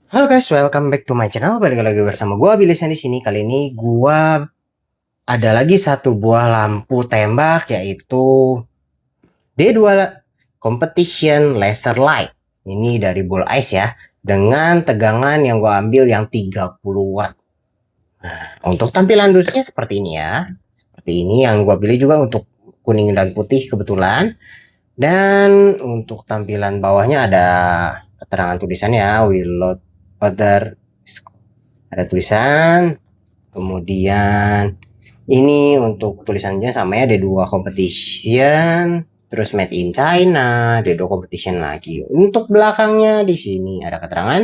Halo guys, welcome back to my channel. Balik lagi bersama gua Bilisan di sini. Kali ini gua ada lagi satu buah lampu tembak yaitu D2 Competition Laser Light. Ini dari Bull Eyes ya, dengan tegangan yang gua ambil yang 30 watt. Untuk tampilan dusnya seperti ini ya. Seperti ini yang gua pilih juga untuk kuning dan putih kebetulan. Dan untuk tampilan bawahnya ada keterangan tulisannya will load other, ada tulisan. Kemudian ini untuk tulisannya sama ya, D2 Competition, terus Made in China, D2 Competition lagi. Untuk belakangnya di sini ada keterangan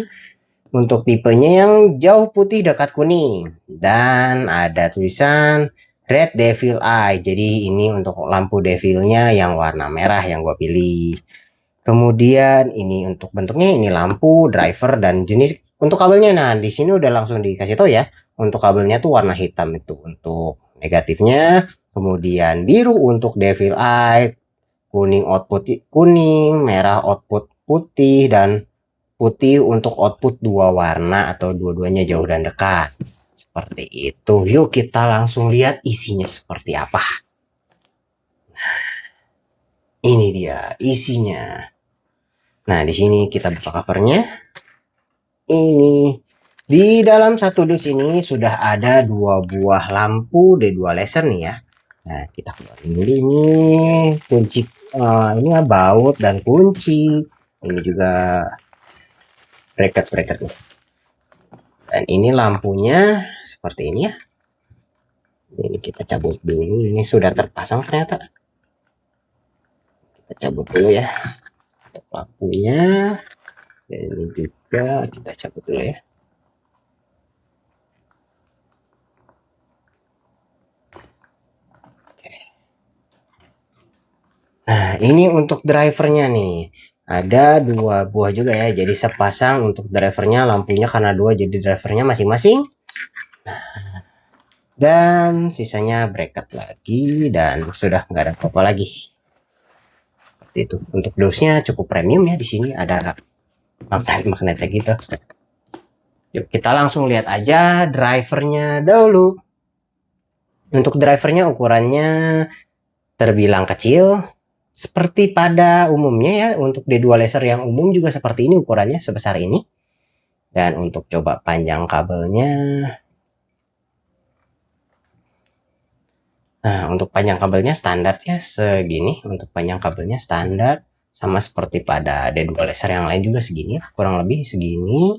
untuk tipenya yang jauh putih dekat kuning, dan ada tulisan Red Devil Eye. Jadi ini untuk lampu devilnya yang warna merah yang gue pilih. Kemudian ini untuk bentuknya, ini lampu, driver, dan jenis untuk kabelnya. Nah, di sini udah langsung dikasih tahu ya. Untuk kabelnya tuh warna hitam itu untuk negatifnya, kemudian biru untuk devil eye, kuning output kuning, merah output putih, dan putih untuk output dua warna atau dua-duanya jauh dan dekat. Seperti itu. Yuk kita langsung lihat isinya seperti apa. Ini dia isinya. Nah, di sini kita buka covernya. Ini di dalam satu dus ini sudah ada dua buah lampu D2 laser nih ya. Nah, kita keluarin dulu ini kunci, ini ya baut dan kunci. Ini juga bracket nih. Dan ini lampunya seperti ini ya. Ini kita cabut dulu. Ini sudah terpasang ternyata. Kita cabut dulu ya. Untuk lampunya. Dan ini juga kita cabut dulu ya. Nah, ini untuk drivernya nih. Ada dua buah juga ya. Jadi sepasang untuk drivernya, lampunya karena dua jadi drivernya masing-masing. Dan sisanya bracket lagi dan sudah nggak ada apa-apa lagi. Seperti itu. Untuk dosnya cukup premium ya, di sini ada magnet-magnetnya gitu. Yuk kita langsung lihat aja drivernya dahulu. Untuk drivernya ukurannya terbilang kecil, seperti pada umumnya ya. Untuk D2 laser yang umum juga seperti ini, ukurannya sebesar ini. Dan untuk coba panjang kabelnya, nah untuk panjang kabelnya standar ya segini. Untuk panjang kabelnya standar, sama seperti pada D2 laser yang lain juga segini, kurang lebih segini.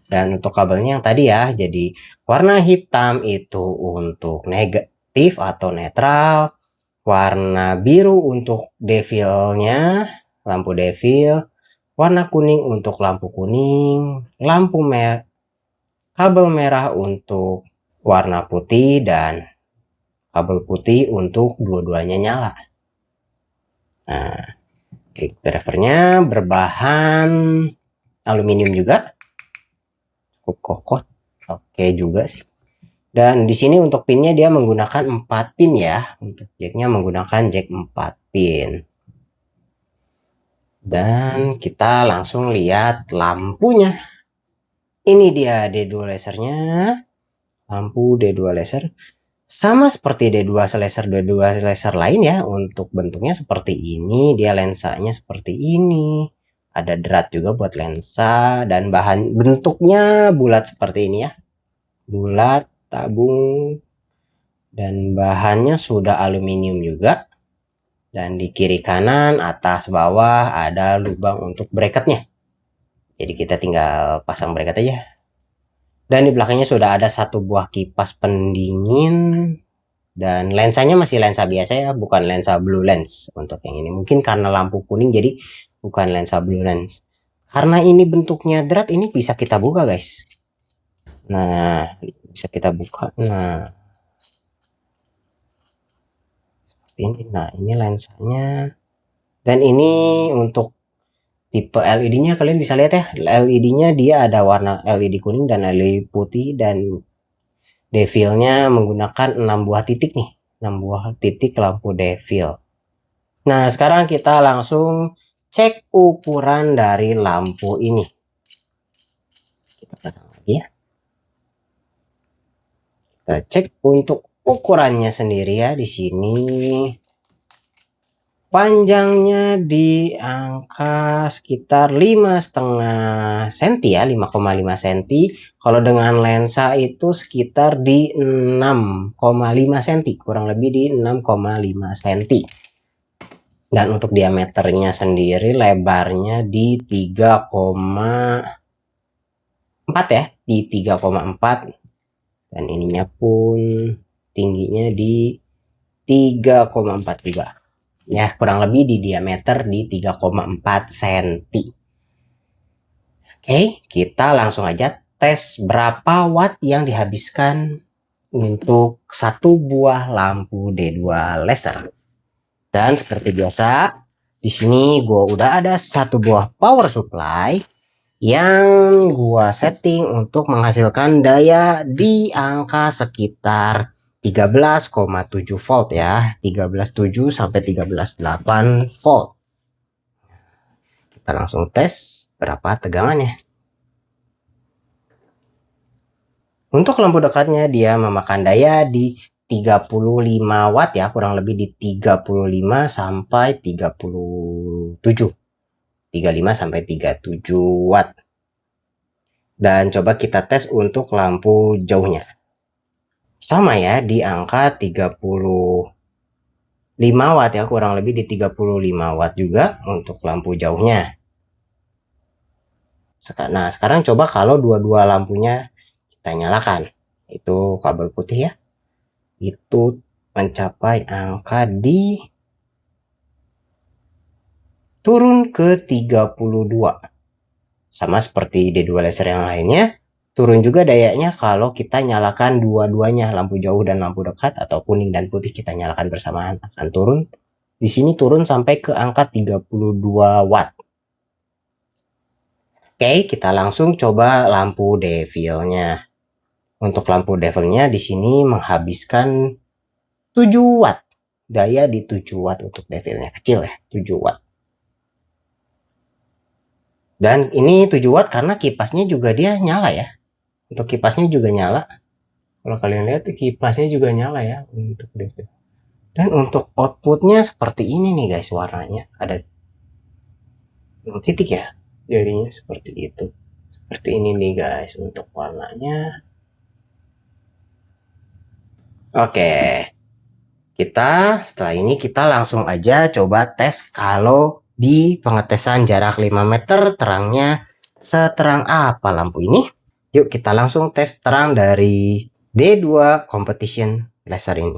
Dan untuk kabelnya yang tadi ya, jadi warna hitam itu untuk negatif atau netral, warna biru untuk devilnya, lampu devil, warna kuning untuk lampu kuning, lampu merah, kabel merah untuk warna putih, dan kabel putih untuk dua-duanya nyala. Nah, drivernya berbahan aluminium juga, cukup kokoh, oke juga sih. Dan di sini untuk pinnya dia menggunakan 4 pin ya. Untuk jacknya menggunakan jack 4 pin. Dan kita langsung lihat lampunya. Ini dia D2 lasernya. Lampu D2 laser. Sama seperti D2 laser lain ya. Untuk bentuknya seperti ini. Dia lensanya seperti ini. Ada drat juga buat lensa. Dan bahan bentuknya bulat seperti ini ya. Bulat, tabung. Dan bahannya sudah aluminium juga. Dan di kiri kanan, atas, bawah ada lubang untuk bracketnya. Jadi kita tinggal pasang bracket aja. Dan di belakangnya sudah ada satu buah kipas pendingin. Dan lensanya masih lensa biasa ya, bukan lensa blue lens untuk yang ini. Mungkin karena lampu kuning jadi bukan lensa blue lens. Karena ini bentuknya drat, ini bisa kita buka guys. Nah, bisa kita buka. Nah, seperti ini. Nah, ini lensanya. Dan ini untuk tipe LED-nya kalian bisa lihat ya. LED-nya dia ada warna LED kuning dan LED putih, dan devilnya menggunakan 6 buah titik nih. 6 buah titik lampu devil. Nah, sekarang kita langsung cek ukuran dari lampu ini. Kita pasang lagi ya. Kita cek untuk ukurannya sendiri ya di sini. Panjangnya di angka sekitar 5,5 cm ya, 5,5 cm. Kalau dengan lensa itu sekitar di 6,5 cm, kurang lebih di 6,5 cm. Dan untuk diameternya sendiri lebarnya di 3,4 ya, di 3,4, dan ininya pun tingginya di 3,4 juga. Ya, kurang lebih di diameter di 3,4 cm. Oke, kita langsung aja tes berapa watt yang dihabiskan untuk satu buah lampu D2 laser. Dan seperti biasa, di sini gue udah ada satu buah power supply yang gue setting untuk menghasilkan daya di angka sekitar 13,7 volt ya, 13,7 sampai 13,8 volt. Kita langsung tes berapa tegangannya. Untuk lampu dekatnya dia memakan daya di 35 watt ya, kurang lebih di 35 sampai 37. 35 sampai 37 watt. Dan coba kita tes untuk lampu jauhnya. Sama ya, di angka 35 watt ya, kurang lebih di 35 watt juga untuk lampu jauhnya. Nah, sekarang coba kalau dua-dua lampunya kita nyalakan. Itu kabel putih ya. Itu mencapai angka di turun ke 32. Sama seperti D2 laser yang lainnya, turun juga dayanya kalau kita nyalakan dua-duanya, lampu jauh dan lampu dekat, atau kuning dan putih kita nyalakan bersamaan akan turun. Di sini turun sampai ke angka 32 watt. Oke, kita langsung coba lampu devilnya. Untuk lampu devilnya di sini menghabiskan 7 watt. Daya di 7 watt untuk devilnya, kecil ya, 7 watt. Dan ini 7 watt karena kipasnya juga dia nyala ya. Untuk kipasnya juga nyala. Kalau kalian lihat kipasnya juga nyala ya untuk devil. Dan untuk outputnya seperti ini nih guys, warnanya ada titik ya, jadinya seperti itu. Seperti ini nih guys untuk warnanya. Oke, kita setelah ini kita langsung aja coba tes kalau di pengetesan jarak 5 meter terangnya seterang apa lampu ini. Yuk kita langsung tes terang dari D2 Competition Laser ini.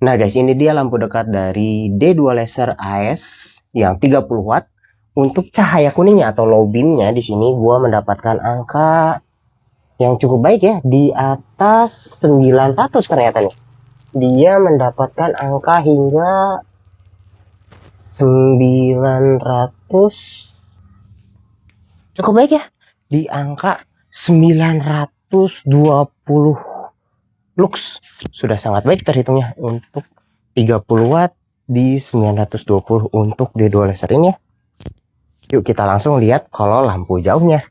Nah guys, ini dia lampu dekat dari D2 Laser AS yang 30 watt. Untuk cahaya kuningnya atau low beamnya di sini gua mendapatkan angka yang cukup baik ya, di atas 900 ternyata nih. Dia mendapatkan angka hingga 900, cukup baik ya, di angka 920 lux. Sudah sangat baik terhitungnya untuk 30 watt di 920 untuk D2 laser ini ya. Yuk kita langsung lihat kalau lampu jauhnya.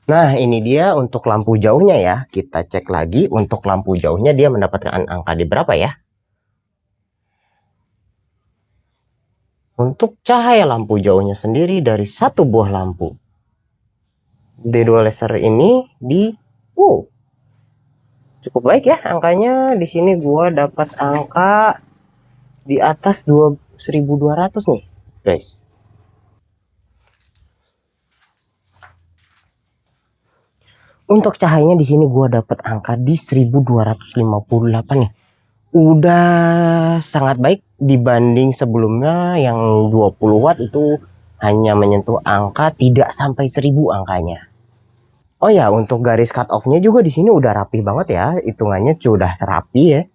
Nah ini dia untuk lampu jauhnya ya. Kita cek lagi untuk lampu jauhnya dia mendapatkan angka di berapa ya. Untuk cahaya lampu jauhnya sendiri dari satu buah lampu D2 laser ini di cukup baik ya angkanya. Di sini gua dapat angka di atas 1200 nih guys. Untuk cahayanya di sini gua dapat angka di 1258 nih. Udah sangat baik dibanding sebelumnya yang 20 watt itu hanya menyentuh angka tidak sampai 1000 angkanya. Oh ya, untuk garis cut off-nya juga di sini udah rapi banget ya. Hitungannya sudah rapi ya.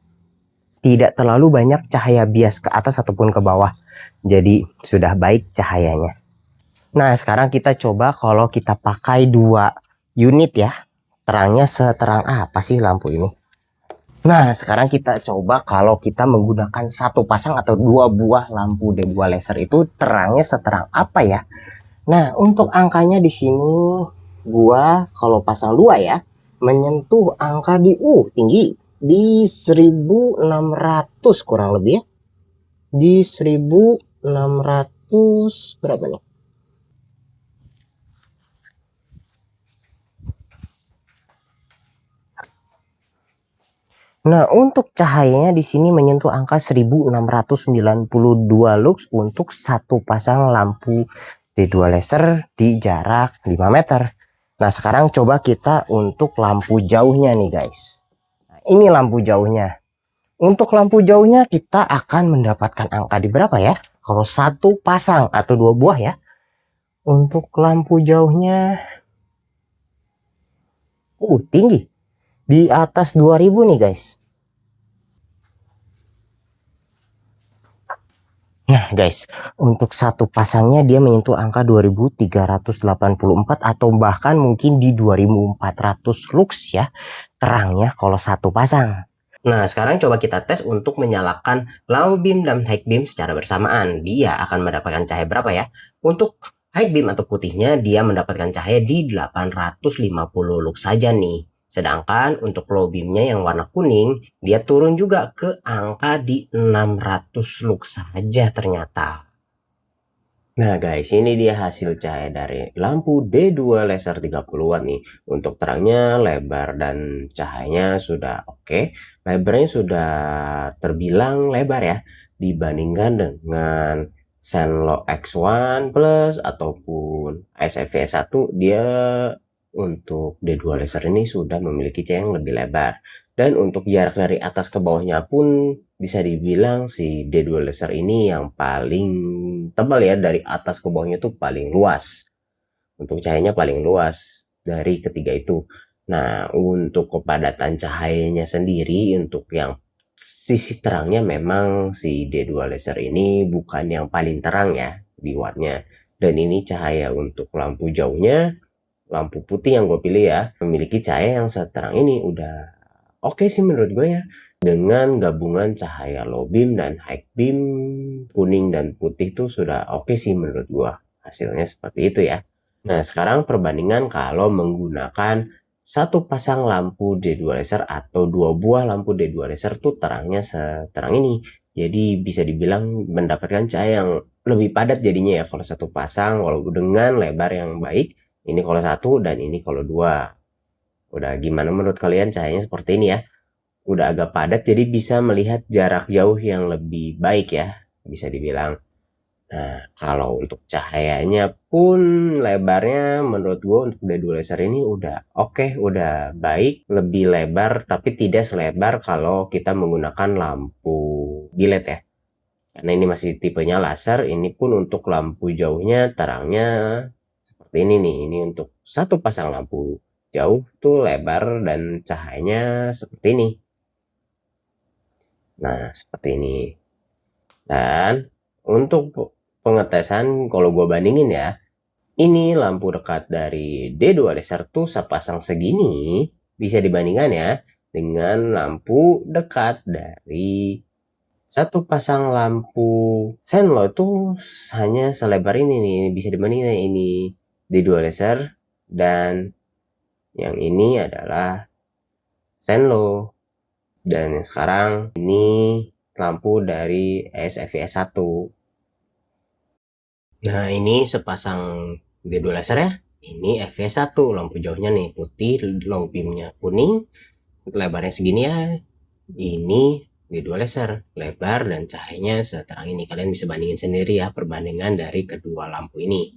Tidak terlalu banyak cahaya bias ke atas ataupun ke bawah. Jadi sudah baik cahayanya. Nah, sekarang kita coba kalau kita pakai 2 unit ya. Terangnya seterang apa sih lampu ini? Nah, sekarang kita coba kalau kita menggunakan satu pasang atau dua buah lampu D2 laser itu terangnya seterang apa ya? Nah, untuk angkanya di sini gua kalau pasang dua ya menyentuh angka di tinggi di 1600 kurang lebih ya. Di 1600 berapa nih? Nah, untuk cahayanya di sini menyentuh angka 1692 lux untuk satu pasang lampu D2 laser di jarak 5 meter. Nah, sekarang coba kita untuk lampu jauhnya nih, guys. Nah, ini lampu jauhnya. Untuk lampu jauhnya kita akan mendapatkan angka di berapa ya? Kalau satu pasang atau dua buah ya. Untuk lampu jauhnya tinggi. Di atas 2000 nih, guys. Nah guys, untuk satu pasangnya dia menyentuh angka 2384 atau bahkan mungkin di 2400 lux ya terangnya kalau satu pasang. Nah sekarang coba kita tes untuk menyalakan low beam dan high beam secara bersamaan. Dia akan mendapatkan cahaya berapa ya? Untuk high beam atau putihnya dia mendapatkan cahaya di 850 lux saja nih. Sedangkan untuk low beamnya yang warna kuning, dia turun juga ke angka di 600 lux saja ternyata. Nah guys, ini dia hasil cahaya dari lampu D2 laser 30 watt nih. Untuk terangnya, lebar, dan cahayanya sudah oke. Lebarnya sudah terbilang lebar ya, dibandingkan dengan Senlo X1 Plus ataupun ASFVS 1, dia untuk D2 laser ini sudah memiliki cahaya yang lebih lebar. Dan untuk jarak dari atas ke bawahnya pun bisa dibilang si D2 laser ini yang paling tebal ya, dari atas ke bawahnya tuh paling luas. Untuk cahayanya paling luas dari ketiga itu. Nah, untuk kepadatan cahayanya sendiri untuk yang sisi terangnya memang si D2 laser ini bukan yang paling terang ya di wattnya. Dan ini cahaya untuk lampu jauhnya, lampu putih yang gue pilih ya, memiliki cahaya yang seterang ini udah oke sih menurut gue ya. Dengan gabungan cahaya low beam dan high beam, kuning dan putih tuh sudah oke sih menurut gue. Hasilnya seperti itu ya. Nah sekarang perbandingan kalau menggunakan satu pasang lampu D2 laser atau dua buah lampu D2 laser tuh terangnya seterang ini. Jadi bisa dibilang mendapatkan cahaya yang lebih padat jadinya ya kalau satu pasang, walaupun dengan lebar yang baik. Ini kalau satu dan ini kalau dua. Udah gimana menurut kalian cahayanya seperti ini ya? Udah agak padat jadi bisa melihat jarak jauh yang lebih baik ya, bisa dibilang. Nah, kalau untuk cahayanya pun lebarnya menurut gue untuk D2 laser ini udah oke, udah baik, lebih lebar tapi tidak selebar kalau kita menggunakan lampu bilet ya. Karena ini masih tipenya laser, ini pun untuk lampu jauhnya terangnya seperti ini nih. Ini untuk satu pasang lampu jauh tuh lebar dan cahayanya seperti ini. Nah, seperti ini. Dan untuk pengetesan kalau gue bandingin ya, ini lampu dekat dari D2 laser tuh sepasang segini bisa dibandingkan ya dengan lampu dekat dari satu pasang lampu Senlo itu hanya selebar ini nih, bisa dibandingkan ini D2 laser dan yang ini adalah Senlo. Dan sekarang ini lampu dari ASFVS 1. Nah, ini sepasang D2 laser ya. Ini FVS 1, lampu jauhnya nih putih, low beamnya kuning, lebarnya segini ya. Ini D2 laser, lebar dan cahayanya seterang ini. Kalian bisa bandingin sendiri ya perbandingan dari kedua lampu ini.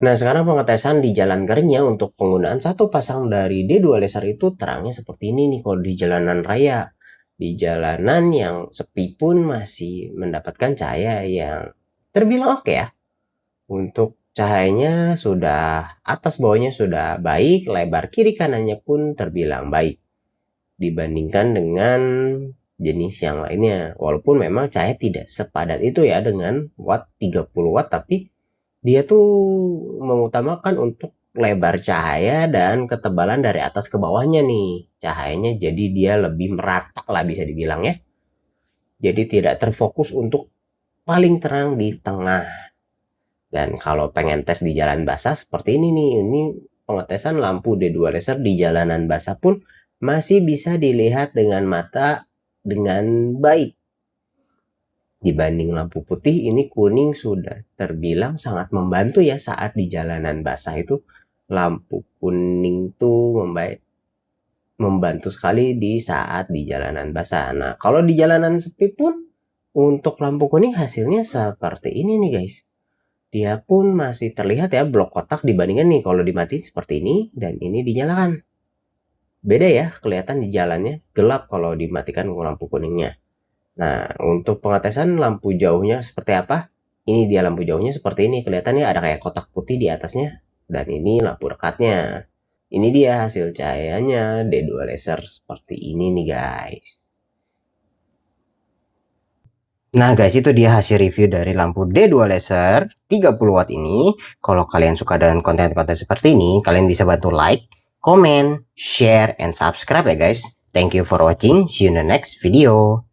Nah, sekarang pengetesan di jalan keringnya untuk penggunaan satu pasang dari D2 laser itu terangnya seperti ini nih kalau di jalanan raya. Di jalanan yang sepi pun masih mendapatkan cahaya yang terbilang oke ya. Untuk cahayanya sudah atas bawahnya sudah baik, lebar kiri kanannya pun terbilang baik dibandingkan dengan jenis yang lainnya. Walaupun memang cahaya tidak sepadat itu ya dengan watt 30 watt, tapi dia tuh mengutamakan untuk lebar cahaya dan ketebalan dari atas ke bawahnya nih. Cahayanya jadi dia lebih merata lah bisa dibilang ya. Jadi tidak terfokus untuk paling terang di tengah. Dan kalau pengen tes di jalan basah seperti ini nih, ini pengetesan lampu D2 laser di jalanan basah pun masih bisa dilihat dengan mata dengan baik. Dibanding lampu putih, ini kuning sudah terbilang sangat membantu ya saat di jalanan basah itu. Lampu kuning tuh membantu sekali di saat di jalanan basah. Nah, kalau di jalanan sepi pun untuk lampu kuning hasilnya seperti ini nih guys. Dia pun masih terlihat ya blok kotak dibandingkan nih kalau dimatiin seperti ini dan ini dinyalakan. Beda ya kelihatan di jalannya, gelap kalau dimatikan lampu kuningnya. Nah, untuk pengetesan lampu jauhnya seperti apa? Ini dia lampu jauhnya seperti ini. Kelihatannya ada kayak kotak putih di atasnya. Dan ini lampu dekatnya. Ini dia hasil cahayanya D2 laser seperti ini nih guys. Nah guys, itu dia hasil review dari lampu D2 laser 30 watt ini. Kalau kalian suka dengan konten-konten seperti ini, kalian bisa bantu like, comment, share, and subscribe ya guys. Thank you for watching. See you in the next video.